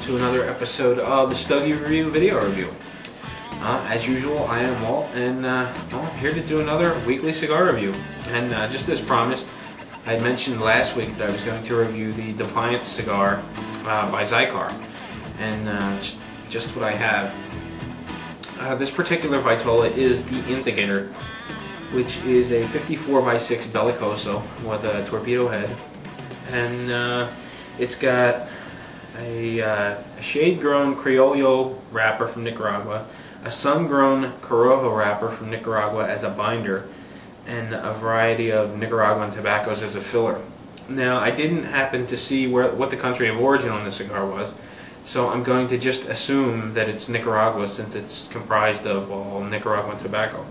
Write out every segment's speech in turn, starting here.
to another episode of the Stogie Review video review. As usual, I am Walt, and well, I'm here to do another weekly cigar review. And just as promised, I had mentioned last week that I was going to review the Defiance cigar by Xikar, and it's just what I have. This particular Vitola is the Xikar, which is a 54x6 Bellicoso with a torpedo head, and it's got a shade-grown Criollo wrapper from Nicaragua, a sun-grown Corojo wrapper from Nicaragua as a binder, and a variety of Nicaraguan tobaccos as a filler. Now, I didn't happen to see what the country of origin on the cigar was, so I'm going to just assume that it's Nicaragua since it's comprised of all Nicaraguan tobacco.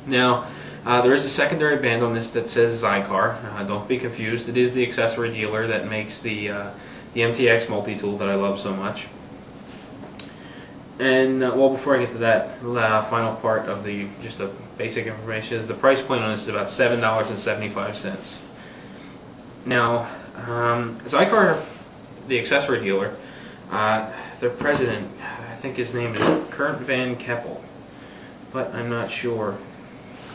Now, there is a secondary band on this that says Xikar. Don't be confused. It is the accessory dealer that makes the MTX multi-tool that I love so much. And well, before I get to that, the final part of just the basic information is the price point on this is about $7.75. Now, Xikar, the accessory dealer, their president, I think his name is Kurt Van Keppel, but I'm not sure.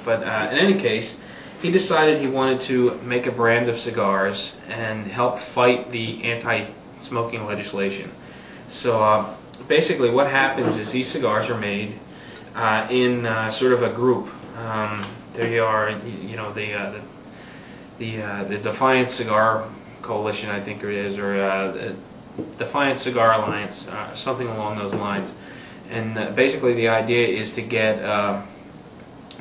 But in any case, he decided he wanted to make a brand of cigars and help fight the anti-smoking legislation. So basically what happens is these cigars are made in sort of a group. They are, you know, the Defiance Cigar Coalition, I think it is, or the Defiance Cigar Alliance, something along those lines. And basically the idea is to get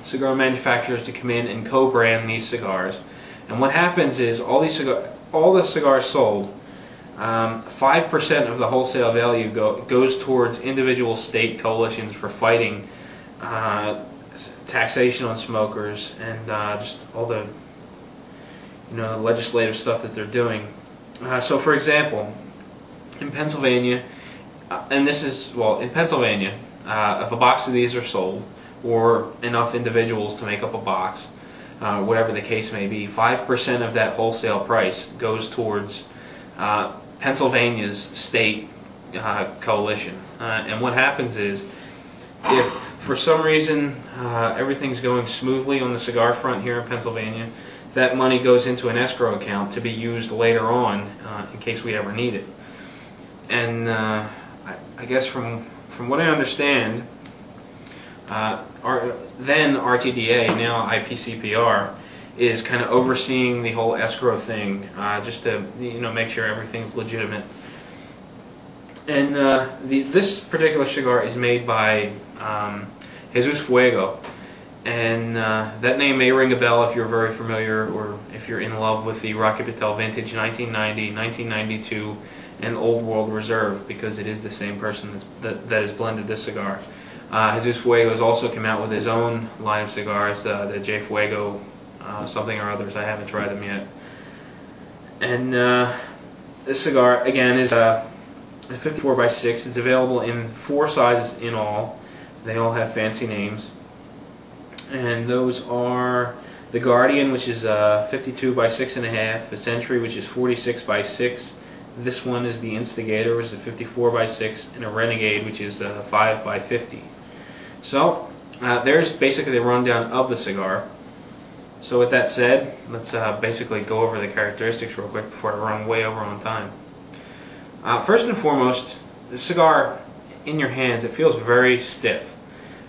cigar manufacturers to come in and co-brand these cigars. And what happens is all the cigars sold, 5% of the wholesale value goes towards individual state coalitions for fighting taxation on smokers and just all the legislative stuff that they're doing. So for example, in Pennsylvania, and this is, well, in Pennsylvania, if a box of these are sold, or enough individuals to make up a box, whatever the case may be, 5% of that wholesale price goes towards Pennsylvania's state coalition. And what happens is, if for some reason everything's going smoothly on the cigar front here in Pennsylvania, that money goes into an escrow account to be used later on in case we ever need it. And I guess from what I understand, then RTDA, now IPCPR, is kind of overseeing the whole escrow thing, just to make sure everything's legitimate. And this particular cigar is made by Jesus Fuego, and that name may ring a bell if you're very familiar, or if you're in love with the Rocky Patel Vintage 1990, 1992, and Old World Reserve, because it is the same person that has blended this cigar. Jesus Fuego has also come out with his own line of cigars, the J Fuego something or others. I haven't tried them yet. And this cigar, again, is a 54x6. It's available in 4 sizes in all. They all have fancy names. And those are the Guardian, which is 52x6.5, the Century, which is 46x6. This one is the Instigator, which is a 54x6, and a Renegade, which is 5x50. So, there's basically the rundown of the cigar. So with that said, let's basically go over the characteristics real quick before I run way over on time. First and foremost, the cigar in your hands, it feels very stiff.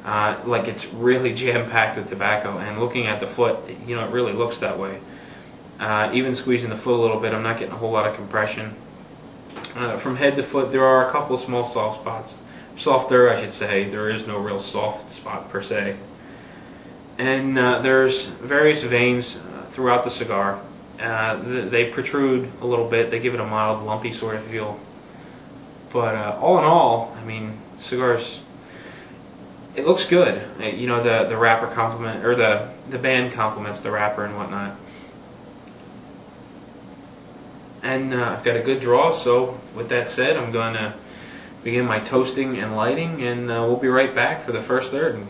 Like it's really jam-packed with tobacco, and looking at the foot, it really looks that way. Even squeezing the foot a little bit, I'm not getting a whole lot of compression. From head to foot, there are a couple of small soft spots. Softer, I should say. There is no real soft spot per se. And there's various veins throughout the cigar. They protrude a little bit. They give it a mild, lumpy sort of feel. But all in all, I mean, cigars, it looks good. The wrapper complement, or the band complements the wrapper and whatnot. And I've got a good draw, so with that said, I'm going to begin my toasting and lighting, and we'll be right back for the first third and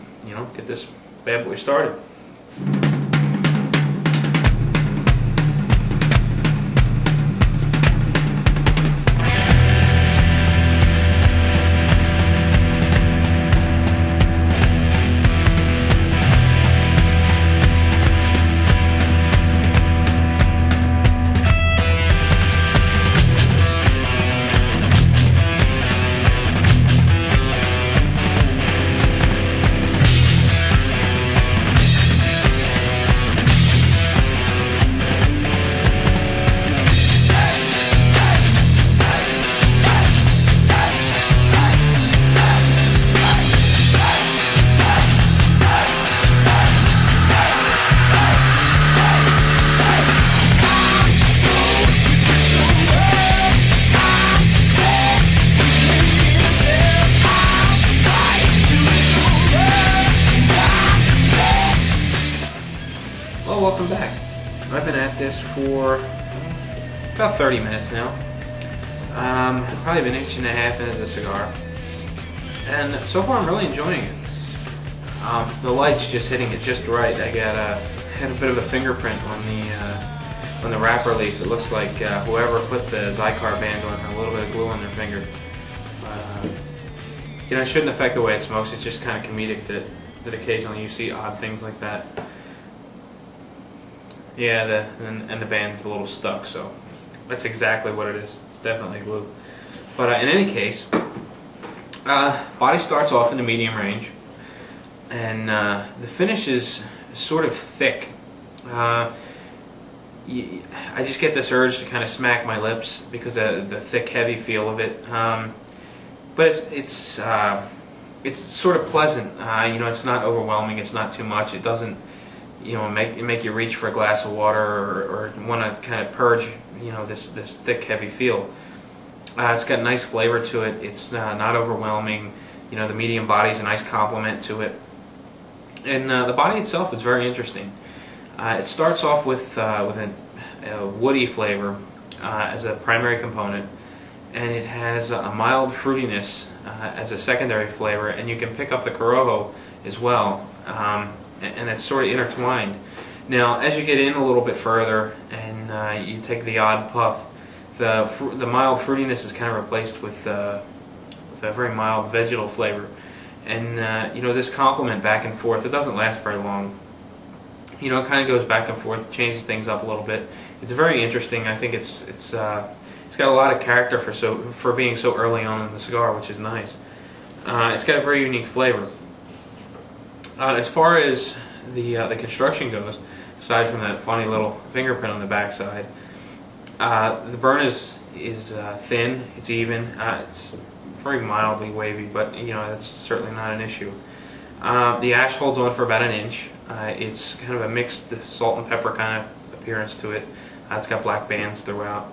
get this bad boy started. welcome back. I've been at this for about 30 minutes now. Probably been an inch and a half into the cigar, and so far I'm really enjoying it. The light's just hitting it just right. I had a bit of a fingerprint on the wrapper leaf. It looks like whoever put the Xikar band on had a little bit of glue on their finger. You know, it shouldn't affect the way it smokes. It's just kind of comedic that occasionally you see odd things like that. Yeah, and the band's a little stuck, so that's exactly what it is. It's definitely glue. But in any case, body starts off in the medium range, and the finish is sort of thick. I just get this urge to kind of smack my lips because of the thick, heavy feel of it. But it's sort of pleasant. You know, it's not overwhelming. It's not too much. It doesn't, you know, make you reach for a glass of water or want to kind of purge, you know, this thick, heavy feel. It's got a nice flavor to it. It's not overwhelming. You know, the medium body's a nice complement to it, and the body itself is very interesting. It starts off with a woody flavor as a primary component, and it has a mild fruitiness as a secondary flavor, and you can pick up the Corojo as well, and it's sort of intertwined. Now, as you get in a little bit further and you take the odd puff, the mild fruitiness is kind of replaced with a very mild vegetal flavor, and you know, this complement back and forth. It doesn't last very long. You know, it kind of goes back and forth, changes things up a little bit. It's very interesting. I think it's got a lot of character for being so early on in the cigar, which is nice. It's got a very unique flavor. As far as the construction goes, aside from that funny little fingerprint on the backside, the burn is thin. It's even. It's very mildly wavy, but you know, that's certainly not an issue. The ash holds on for about an inch. It's kind of a mixed salt and pepper kind of appearance to it. It's got black bands throughout,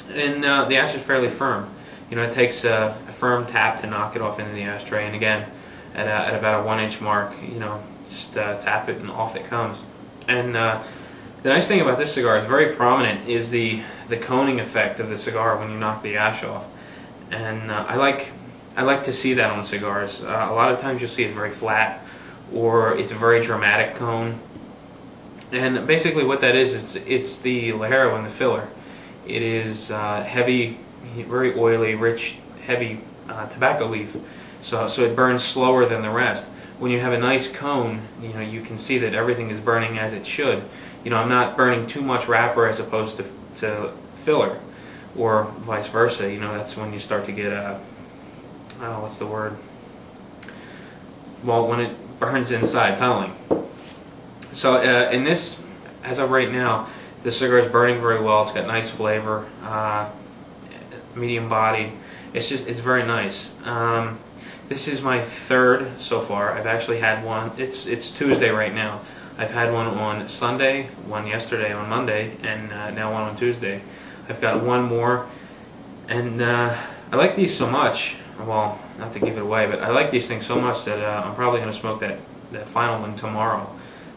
and the ash is fairly firm. You know, it takes a firm tap to knock it off into the ashtray, and again, at about a 1 inch mark, you know, just tap it and off it comes. And the nice thing about this cigar is very prominent is the coning effect of the cigar when you knock the ash off, and I like to see that on cigars. A lot of times you'll see it's very flat, or it's a very dramatic cone. And basically what that is, it's the Ligero in the filler. It is heavy, very oily, rich, heavy tobacco leaf. So it burns slower than the rest. When you have a nice cone, you know, you can see that everything is burning as it should. You know, I'm not burning too much wrapper as opposed to filler, or vice versa. You know, that's when you start to get what's the word? Well, when it burns inside, tunneling. So in this, as of right now, the cigar is burning very well. It's got nice flavor, medium body. It's very nice. This is my third so far. I've actually had one. It's Tuesday right now. I've had one on Sunday, one yesterday on Monday, and now one on Tuesday. I've got one more, and I like these so much. Well, not to give it away, but I like these things so much that I'm probably going to smoke that final one tomorrow.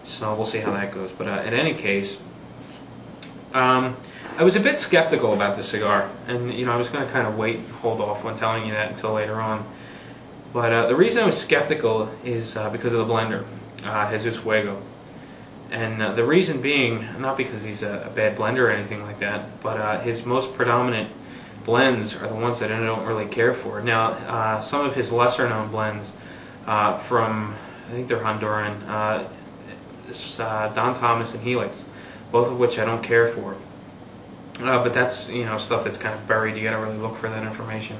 So we'll see how that goes. But in any case, I was a bit skeptical about the cigar, and you know, I was going to kind of wait and hold off on telling you that until later on. But the reason I was skeptical is because of the blender, Jesus Fuego. And the reason being, not because he's a bad blender or anything like that, but his most predominant blends are the ones that I don't really care for. Now, some of his lesser-known blends from, I think they're Honduran, Don Thomas and Helix, both of which I don't care for. But that's, you know, stuff that's kind of buried. You got to really look for that information.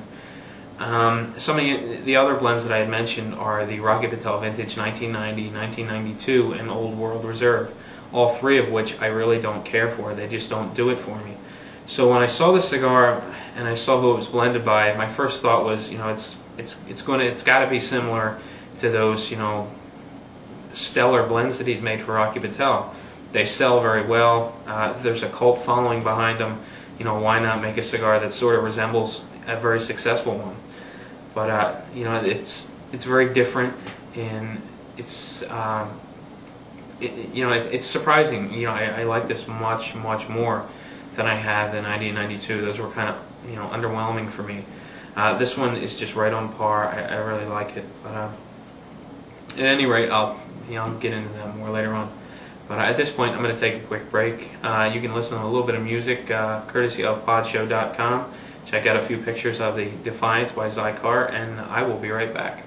Some of the other blends that I had mentioned are the Rocky Patel Vintage 1990, 1992, and Old World Reserve. All three of which I really don't care for. They just don't do it for me. So when I saw the cigar and I saw who it was blended by, my first thought was, you know, it's got to be similar to those, you know, stellar blends that he's made for Rocky Patel. They sell very well. There's a cult following behind them. You know, why not make a cigar that sort of resembles a very successful one? But you know, it's very different, and it's it's surprising. I like this much more than I had the 90 and 92. Those were kind of underwhelming for me. This one is just right on par. I really like it. But at any rate, I'll get into that more later on. But at this point, I'm going to take a quick break. You can listen to a little bit of music courtesy of podshow.com. Check out a few pictures of the Defiance by Xikar, and I will be right back.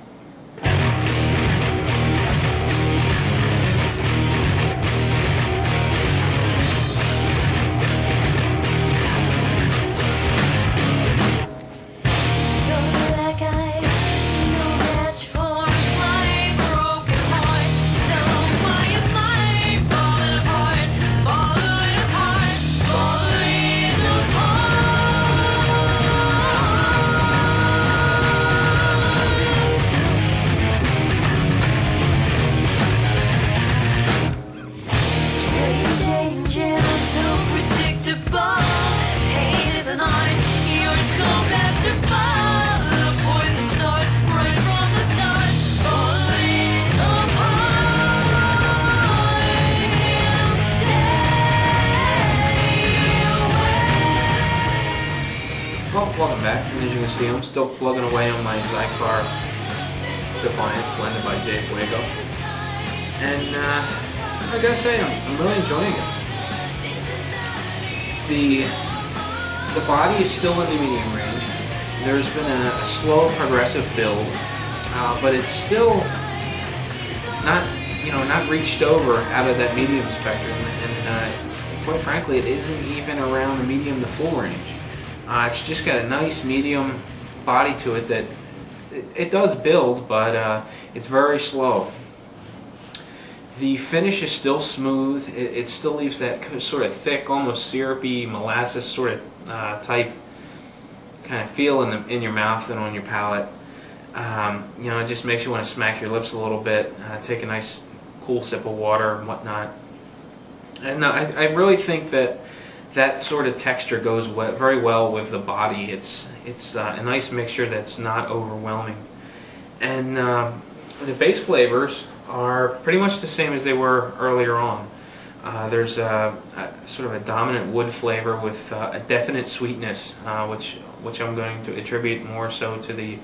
Well, welcome back, and as you can see, I'm still plugging away on my Xikar Defiance blended by Fuego, and I gotta say, I'm really enjoying it. The body is still in the medium range. There's been a slow, progressive build, but it's still not reached over out of that medium spectrum, and quite frankly, it isn't even around the medium to full range. It's just got a nice medium body to it that it does build, but it's very slow. The finish is still smooth. It still leaves that sort of thick, almost syrupy molasses sort of type kind of feel in your mouth and on your palate. It just makes you want to smack your lips a little bit, take a nice cool sip of water and whatnot. And I really think that sort of texture goes very well with the body. It's a nice mixture that's not overwhelming. And the base flavors are pretty much the same as they were earlier on. There's a sort of a dominant wood flavor with a definite sweetness, which I'm going to attribute more so to the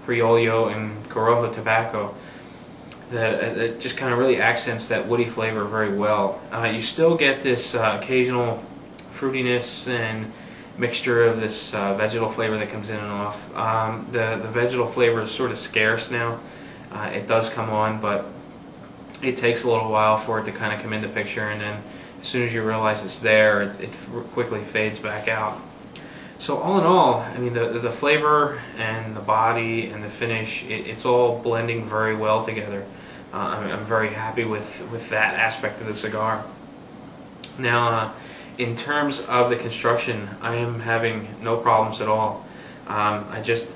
Criollo and Corojo tobacco. That just kind of really accents that woody flavor very well. You still get this occasional fruitiness and mixture of this vegetal flavor that comes in and off. The vegetal flavor is sort of scarce now. It does come on, but it takes a little while for it to kind of come into picture, and then as soon as you realize it's there, it quickly fades back out. So all in all, I mean, the flavor and the body and the finish, it's all blending very well together. I'm very happy with that aspect of the cigar. Now, in terms of the construction, I am having no problems at all. I just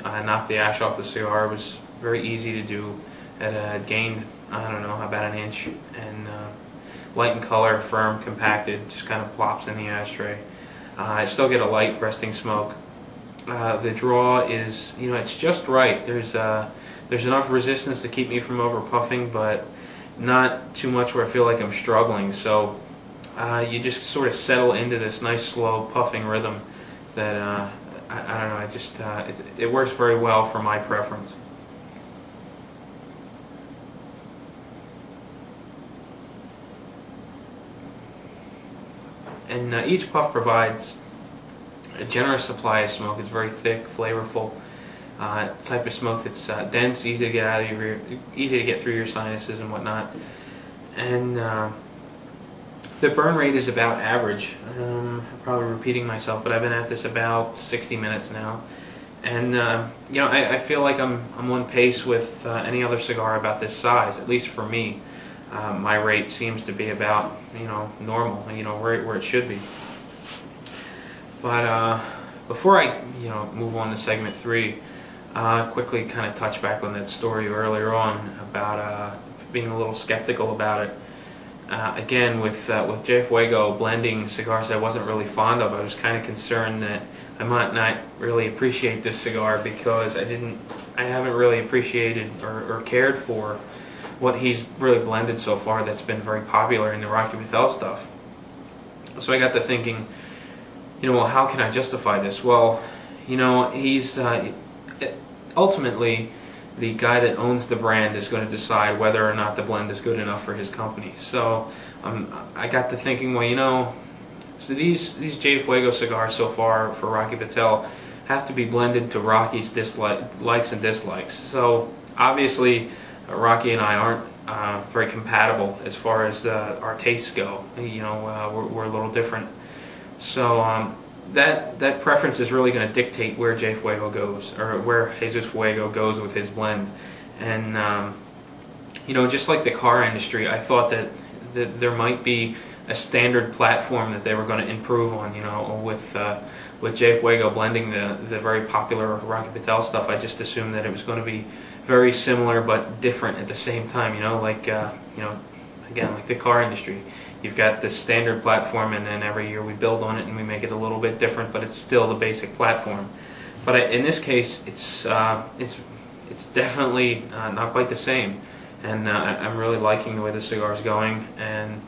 knocked the ash off the cigar. It was very easy to do. It gained, I don't know, about an inch, and light in color, firm, compacted, just kind of plops in the ashtray. I still get a light resting smoke. The draw is, it's just right. There's enough resistance to keep me from over puffing, but not too much where I feel like I'm struggling. So you just sort of settle into this nice slow puffing rhythm that I don't know. It works very well for my preference. And each puff provides a generous supply of smoke. It's very thick, flavorful, type of smoke that's dense, easy to get through your sinuses and whatnot. And the burn rate is about average. I'm probably repeating myself, but I've been at this about 60 minutes now. And I feel like I'm on pace with any other cigar about this size, at least for me. My rate seems to be about normal, where it should be. But before I move on to segment 3, quickly kind of touch back on that story earlier on about being a little skeptical about it. Again, with Fuego blending cigars I wasn't really fond of, I was kind of concerned that I might not really appreciate this cigar because I haven't really appreciated or cared for what he's really blended so far that's been very popular in the Rocky Patel stuff. So I got to thinking, well, how can I justify this? Well, he's ultimately the guy that owns the brand is going to decide whether or not the blend is good enough for his company. So I got to thinking, well, so these J Fuego cigars so far for Rocky Patel have to be blended to Rocky's likes and dislikes. So obviously Rocky and I aren't very compatible as far as our tastes go. We're a little different. So that preference is really going to dictate where J Fuego goes, or where Jesus Fuego goes with his blend. And just like the car industry, I thought that there might be a standard platform that they were going to improve on. With J Fuego blending the very popular Rocky Patel stuff, I just assumed that it was going to be very similar but different at the same time. Again, like the car industry, you've got this standard platform, and then every year we build on it and we make it a little bit different, but it's still the basic platform. But in this case, it's definitely not quite the same, and I'm really liking the way the cigar is going, and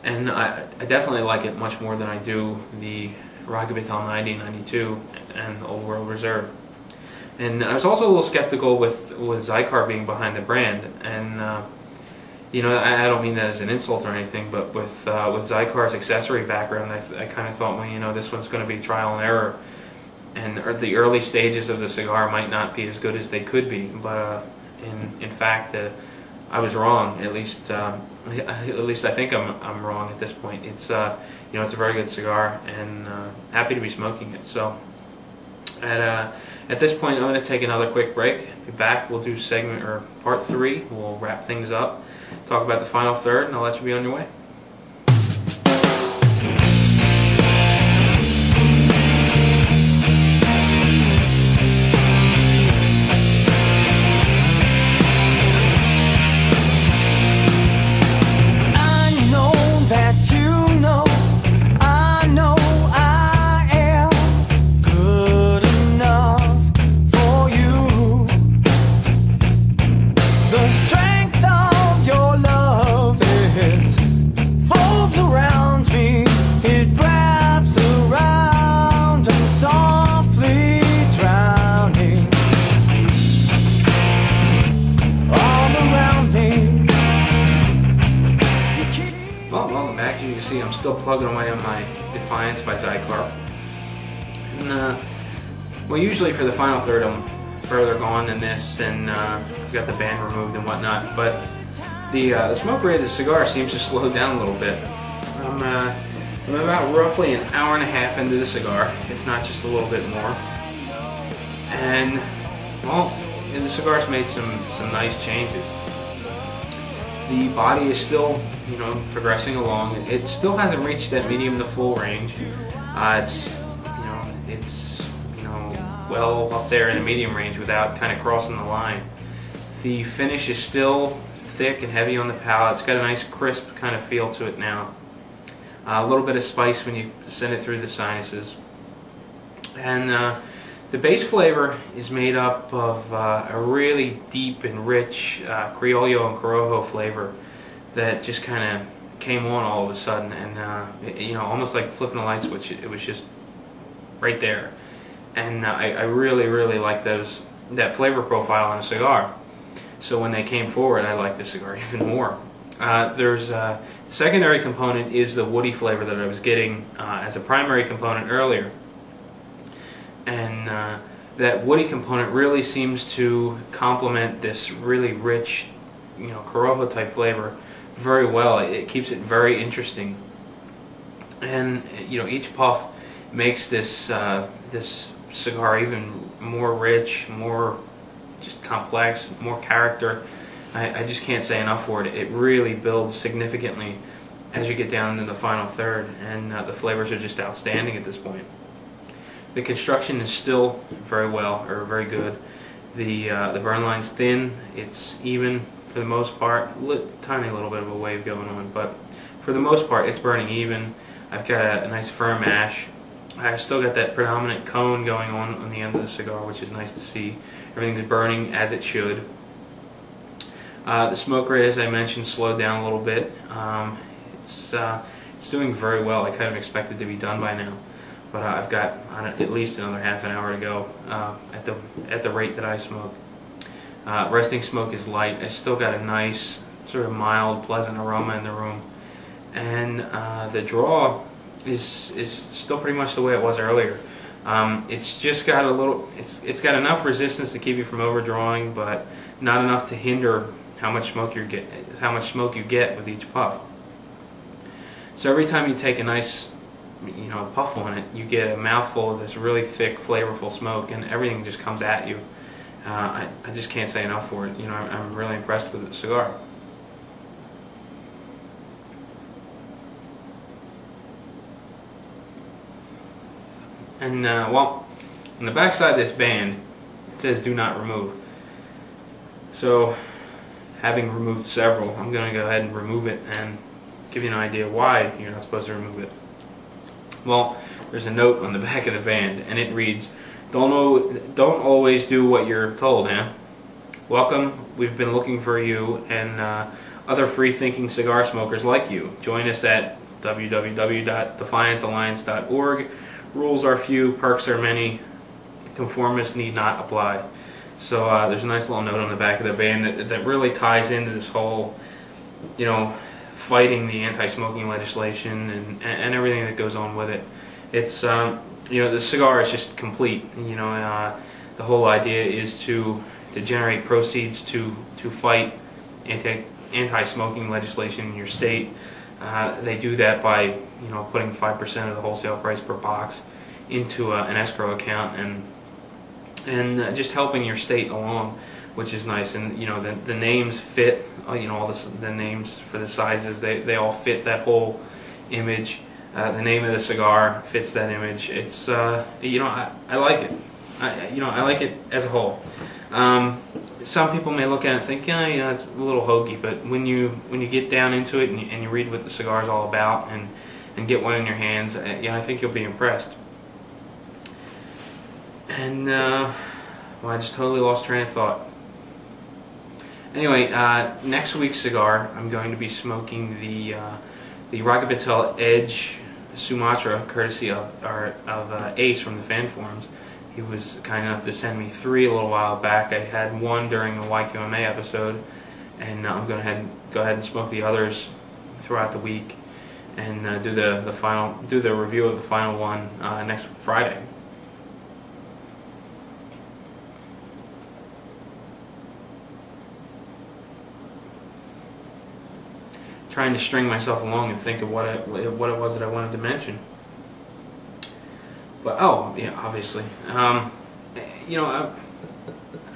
I definitely like it much more than I do the Rocky Patel 90, 92, and Old World Reserve. And I was also a little skeptical with Xikar being behind the brand, and I don't mean that as an insult or anything, but with Xikar's accessory background, I kind of thought, well, this one's going to be trial and error, and the early stages of the cigar might not be as good as they could be. But in fact, I was wrong. At least I think I'm wrong at this point. It's it's a very good cigar, and happy to be smoking it. So at this point, I'm going to take another quick break. Be back. We'll do part 3. We'll wrap things up, talk about the final third, and I'll let you be on your way. I'm still plugging away on my Defiance by Xikar. And, well, usually for the final third I'm further gone than this, and I've got the band removed and whatnot, but the smoke rate of the cigar seems to slow down a little bit. I'm about roughly an hour and a half into the cigar, if not just a little bit more. And, well, the cigar's made some nice changes. The body is still, progressing along. It still hasn't reached that medium to full range. It's well up there in the medium range without kind of crossing the line. The finish is still thick and heavy on the palate. It's got a nice crisp kind of feel to it now. A little bit of spice when you send it through the sinuses. And the base flavor is made up of a really deep and rich Criollo and Corojo flavor that just kind of came on all of a sudden, and almost like flipping a light switch. It was just right there, and I really like that flavor profile on a cigar. So when they came forward, I liked the cigar even more. There's a secondary component is the woody flavor that I was getting as a primary component earlier. And that woody component really seems to complement this really rich, Corojo type flavor very well. It keeps it very interesting, and each puff makes this this cigar even more rich, more just complex, more character. I just can't say enough for it. It really builds significantly as you get down into the final third, and the flavors are just outstanding at this point. The construction is still very good. The burn line's thin. It's even for the most part. Tiny little bit of a wave going on, but for the most part, it's burning even. I've got a nice firm ash. I've still got that predominant cone going on the end of the cigar, which is nice to see. Everything's burning as it should. The smoke rate, as I mentioned, slowed down a little bit. It's doing very well. I kind of expected to be done by now, but I've got at least another half an hour to go at the rate that I smoke. Resting smoke is light. I still got a nice sort of mild, pleasant aroma in the room, and the draw is still pretty much the way it was earlier. It's just got a little. It's got enough resistance to keep you from overdrawing, but not enough to hinder how much smoke you get with each puff. So every time you take a nice, puff on it, you get a mouthful of this really thick, flavorful smoke, and everything just comes at you. I just can't say enough for it. I'm really impressed with the cigar. And well, on the back side of this band, it says "Do not remove." So, having removed several, I'm going to go ahead and remove it and give you an idea why you're not supposed to remove it. Well, there's a note on the back of the band, and it reads, Don't always do what you're told, eh? Welcome, we've been looking for you and other free-thinking cigar smokers like you. Join us at www.defiancealliance.org. Rules are few, perks are many, conformists need not apply. So there's a nice little note on the back of the band that really ties into this whole, fighting the anti-smoking legislation and everything that goes on with it. It's the cigar is just complete. The whole idea is to generate proceeds to fight anti-smoking legislation in your state. They do that by putting 5% of the wholesale price per box into an escrow account and just helping your state along, which is nice. And the names fit. The names for the sizes, they all fit that whole image. The name of the cigar fits that image. It's I like it. I like it as a whole. Some people may look at it and think, it's a little hokey, but when you get down into it and you read what the cigar is all about and get one in your hands, I think you'll be impressed. And well, I just totally lost train of thought. Anyway, next week's cigar, I'm going to be smoking the Rockabatel Edge Sumatra, courtesy of Ace from the fan forums. He was kind enough to send me 3 a little while back. I had 1 during the YQMA episode, and I'm going to go ahead and smoke the others throughout the week, and do the review of the final one next Friday. Trying to string myself along and think of what it was that I wanted to mention. But obviously, I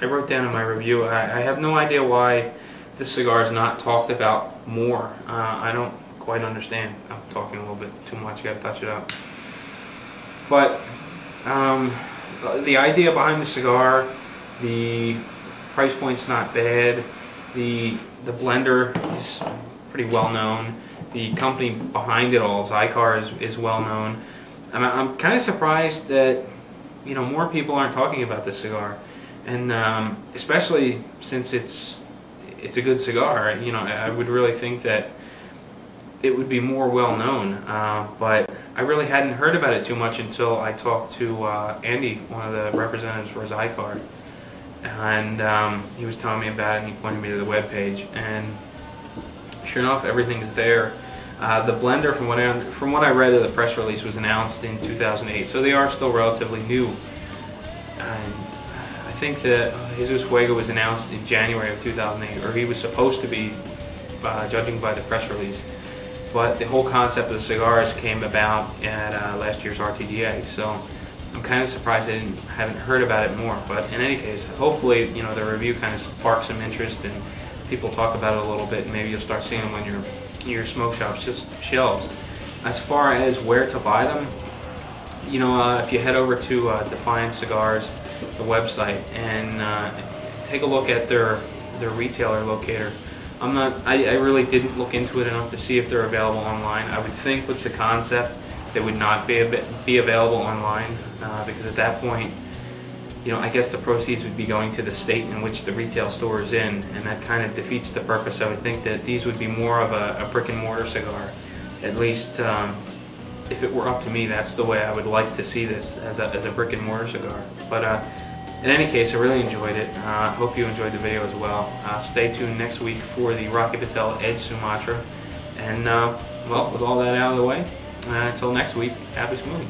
wrote down in my review. I have no idea why this cigar is not talked about more. I don't quite understand. I'm talking a little bit too much. Got to touch it up. But the idea behind the cigar, the price point's not bad. The blender is pretty well known. The company behind it all, Xikar, is well known. I'm kind of surprised that more people aren't talking about this cigar, and especially since it's a good cigar. I would really think that it would be more well known, but I really hadn't heard about it too much until I talked to Andy, one of the representatives for Xikar, and he was telling me about it, and he pointed me to the webpage, and sure enough, everything's there. The blender, from what I read of the press release, was announced in 2008, so they are still relatively new. And I think that Jesus Fuego was announced in January of 2008, or he was supposed to be, judging by the press release. But the whole concept of the cigars came about at last year's RTDA, so I'm kind of surprised I haven't heard about it more. But in any case, hopefully, the review kind of sparks some interest and people talk about it a little bit, and maybe you'll start seeing them on your smoke shop's shelves. As far as where to buy them, if you head over to Defiance Cigars, the website, and take a look at their retailer locator. I really didn't look into it enough to see if they're available online. I would think with the concept they would not be available online, because at that point, I guess the proceeds would be going to the state in which the retail store is in, and that kind of defeats the purpose. I would think that these would be more of a brick and mortar cigar. At least, if it were up to me, that's the way I would like to see this, as a brick and mortar cigar. But in any case, I really enjoyed it. Hope you enjoyed the video as well. Stay tuned next week for the Rocky Patel Edge Sumatra. And, well, with all that out of the way, until next week, happy smoking.